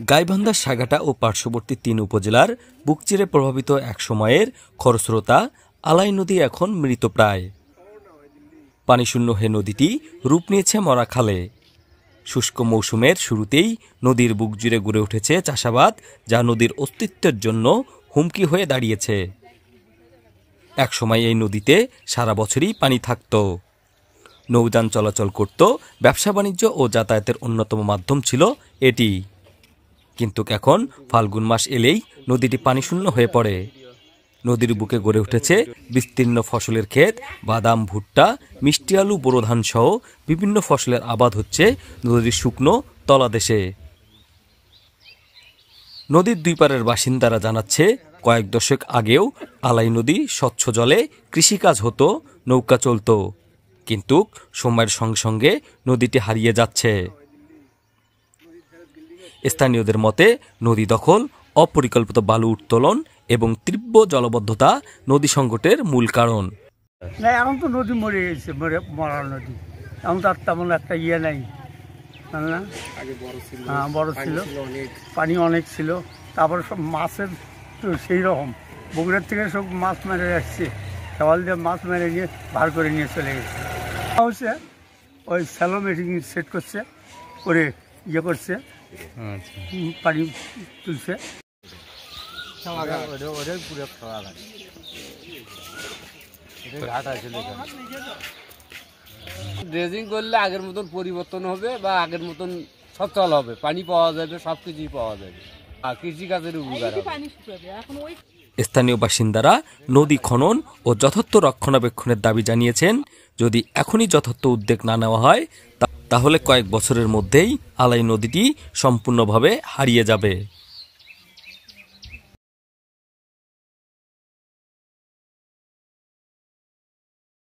গাইবান্ধার সাগাটা ও পার্শ্ববর্তী ৩ উপজেলার বুকচিরে প্রভাবিত এক সময়ের খরস্রোতা আলাই নদী এখন মৃতপ্রায়। পানিশূন্য হয়ে নদীটি রূপ নিয়েছে মরা খালে। শুষ্ক মৌসুমের শুরুতেই নদীর বুক জুড়ে গড়ে উঠেছে চাষাবাদ, যা নদীর অস্তিত্বের জন্য হুমকি হয়ে দাঁড়িয়েছে। একসময় এই নদীতে সারা বছরই পানি থাকত, নৌযান চলাচল করত, ব্যবসা বাণিজ্য ও যাতায়াতের অন্যতম মাধ্যম ছিল এটি। কিন্তু এখন ফাল্গুন মাস এলেই নদীটি পানিশূন্য হয়ে পড়ে। নদীর বুকে গড়ে উঠেছে বিস্তীর্ণ ফসলের ক্ষেত, বাদাম, ভুট্টা, মিষ্টি আলু, বোরো ধান সহ বিভিন্ন ফসলের আবাদ হচ্ছে নদীর শুকনো তলাদেশে। নদীর দুই পারের বাসিন্দারা জানাচ্ছে, কয়েক দশক আগেও আলাই নদী স্বচ্ছ জলে কৃষিকাজ হতো, নৌকা চলত, কিন্তু সময়ের সঙ্গে সঙ্গে নদীটি হারিয়ে যাচ্ছে। স্থানীয়দের মতে নদী দখল, অপরিকল্পিত বালু উত্তোলন এবং তীব্র জলবদ্ধতা নদী সংকটের মূল কারণ। এখন তো নদী মরে গেছে, মরা নদী। এখন তার তেমন একটা নাই, না? হ্যাঁ, বড় ছিল, পানি অনেক ছিল। তারপরে সব মাছের তো সেই রকম বগুড়ার থেকে সব মাছ মেরে আসছে, সওয়াল দিয়ে মাছ মেরে নিয়ে বার করে নিয়ে চলে গেছে। হচ্ছে ওই স্যালো মেশিন সেট করছে, করে ইয়ে করছে, পানি তুলছে। ড্রেজিং করলে আগের মতন পরিবর্তন হবে বা আগের মতন সচল হবে, পানি পাওয়া যাবে, সবকিছুই পাওয়া যাবে, আর কৃষিকাজের উপকার হবে। স্থানীয় বাসিন্দারা নদী খনন ও যথার্থ রক্ষণাবেক্ষণের দাবি জানিয়েছেন। যদি এখনই যথার্থ উদ্যোগ না নেওয়া হয়, তাহলে কয়েক বছরের মধ্যেই আলাই নদীটি সম্পূর্ণভাবে হারিয়ে যাবে।